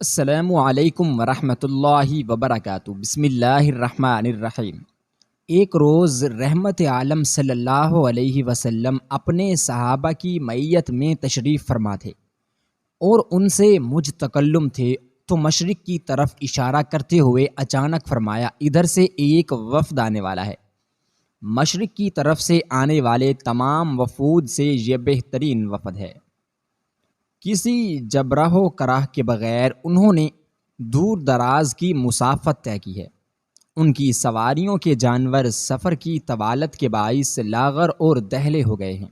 السلام علیکم ورحمۃ اللہ وبرکاتہ۔ بسم اللہ الرحمن الرحیم۔ ایک روز رحمت عالم صلی اللہ علیہ وسلم اپنے صحابہ کی معیت میں تشریف فرما تھے اور ان سے مجھ تکلم تھے، تو مشرق کی طرف اشارہ کرتے ہوئے اچانک فرمایا، ادھر سے ایک وفد آنے والا ہے۔ مشرق کی طرف سے آنے والے تمام وفود سے یہ بہترین وفد ہے۔ کسی جبرہ و کراہ کے بغیر انہوں نے دور دراز کی مسافت طے کی ہے۔ ان کی سواریوں کے جانور سفر کی طوالت کے باعث لاغر اور دہلے ہو گئے ہیں۔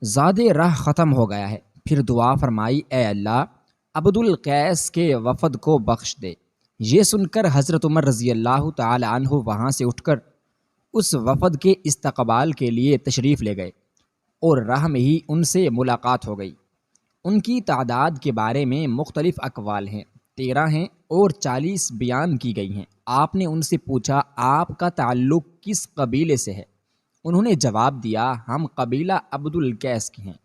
زاد راہ ختم ہو گیا ہے۔ پھر دعا فرمائی، اے اللہ عبد القیس کے وفد کو بخش دے۔ یہ سن کر حضرت عمر رضی اللہ تعالی عنہ وہاں سے اٹھ کر اس وفد کے استقبال کے لیے تشریف لے گئے اور راہ میں ہی ان سے ملاقات ہو گئی۔ ان کی تعداد کے بارے میں مختلف اقوال ہیں، 13 ہیں اور 40 بیان کی گئی ہیں۔ آپ نے ان سے پوچھا، آپ کا تعلق کس قبیلے سے ہے؟ انہوں نے جواب دیا، ہم قبیلہ عبد القیس کے ہیں۔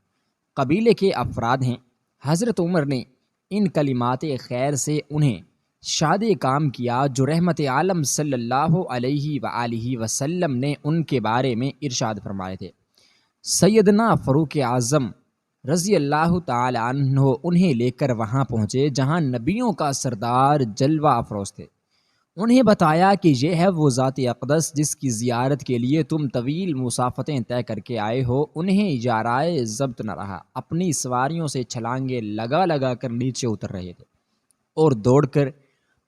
قبیلے کے افراد ہیں۔ حضرت عمر نے ان کلمات خیر سے انہیں شاد کام کیا جو رحمت عالم صلی اللہ علیہ وآلہ وسلم نے ان کے بارے میں ارشاد فرمائے تھے۔ سیدنا فاروق اعظم رضی اللہ تعالی عنہ انہیں لے کر وہاں پہنچے جہاں نبیوں کا سردار جلوہ افروز تھے۔ انہیں بتایا کہ یہ ہے وہ ذات اقدس جس کی زیارت کے لیے تم طویل مسافتیں طے کر کے آئے ہو۔ انہیں یارائے ضبط نہ رہا، اپنی سواریوں سے چھلانگیں لگا لگا کر نیچے اتر رہے تھے اور دوڑ کر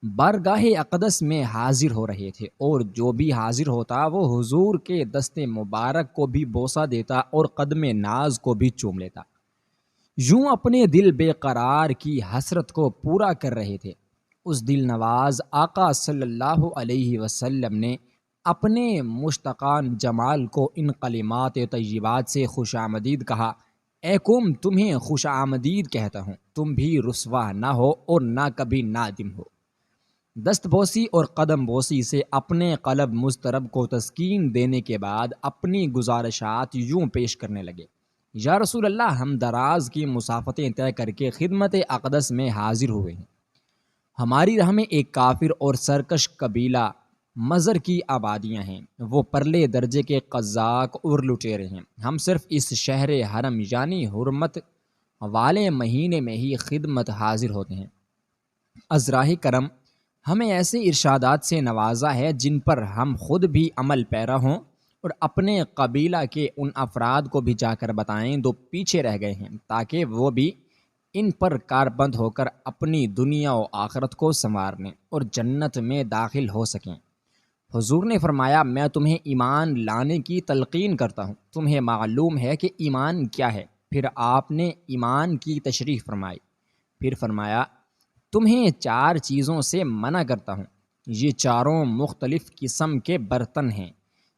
بارگاہ اقدس میں حاضر ہو رہے تھے، اور جو بھی حاضر ہوتا وہ حضور کے دست مبارک کو بھی بوسہ دیتا اور قدم ناز کو بھی چوم لیتا۔ یوں اپنے دل بے قرار کی حسرت کو پورا کر رہے تھے۔ اس دل نواز آقا صلی اللہ علیہ وسلم نے اپنے مشتاقان جمال کو ان کلمات طیبات سے خوش آمدید کہا، اے قوم تمہیں خوش آمدید کہتا ہوں، تم بھی رسوا نہ ہو اور نہ کبھی نادم ہو۔ دست بوسی اور قدم بوسی سے اپنے قلب مضطرب کو تسکین دینے کے بعد اپنی گزارشات یوں پیش کرنے لگے، یا رسول اللہ، ہم دراز کی مسافتیں طے کر کے خدمت اقدس میں حاضر ہوئے ہیں۔ ہماری راہ میں ایک کافر اور سرکش قبیلہ مضر کی آبادیاں ہیں، وہ پرلے درجے کے قزاق اور لٹیرے ہیں۔ ہم صرف اس شہر حرم یعنی حرمت والے مہینے میں ہی خدمت حاضر ہوتے ہیں۔ از راہ کرم ہمیں ایسے ارشادات سے نوازا ہے جن پر ہم خود بھی عمل پیرا ہوں اور اپنے قبیلہ کے ان افراد کو بھی جا کر بتائیں جو پیچھے رہ گئے ہیں، تاکہ وہ بھی ان پر کاربند ہو کر اپنی دنیا و آخرت کو سنوارنے اور جنت میں داخل ہو سکیں۔ حضور نے فرمایا، میں تمہیں ایمان لانے کی تلقین کرتا ہوں، تمہیں معلوم ہے کہ ایمان کیا ہے؟ پھر آپ نے ایمان کی تشریح فرمائی۔ پھر فرمایا، تمہیں 4 چیزوں سے منع کرتا ہوں۔ یہ چاروں مختلف قسم کے برتن ہیں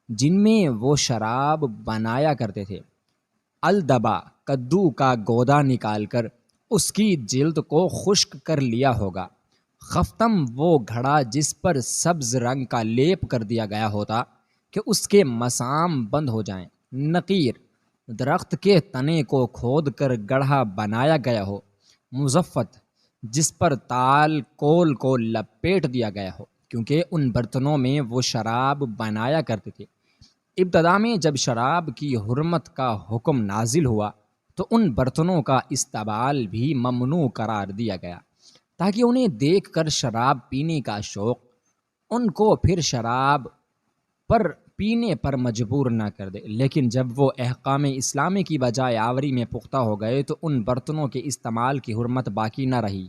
جن میں وہ شراب بنایا کرتے تھے۔ الدبا، کدو کا گودا نکال کر اس کی جلد کو خشک کر لیا ہوگا۔ خفتم، وہ گھڑا جس پر سبز رنگ کا لیپ کر دیا گیا ہوتا کہ اس کے مسام بند ہو جائیں۔ نقیر، درخت کے تنے کو کھود کر گڑھا بنایا گیا ہو۔ مزفت، جس پر تال کول کو لپیٹ دیا گیا ہو، کیونکہ ان برتنوں میں وہ شراب بنایا کرتے تھے۔ ابتدا میں جب شراب کی حرمت کا حکم نازل ہوا تو ان برتنوں کا استعمال بھی ممنوع قرار دیا گیا، تاکہ انہیں دیکھ کر شراب پینے کا شوق ان کو پھر شراب پر پینے پر مجبور نہ کر دے۔ لیکن جب وہ احکام اسلامی کی بجائے آوری میں پختہ ہو گئے تو ان برتنوں کے استعمال کی حرمت باقی نہ رہی۔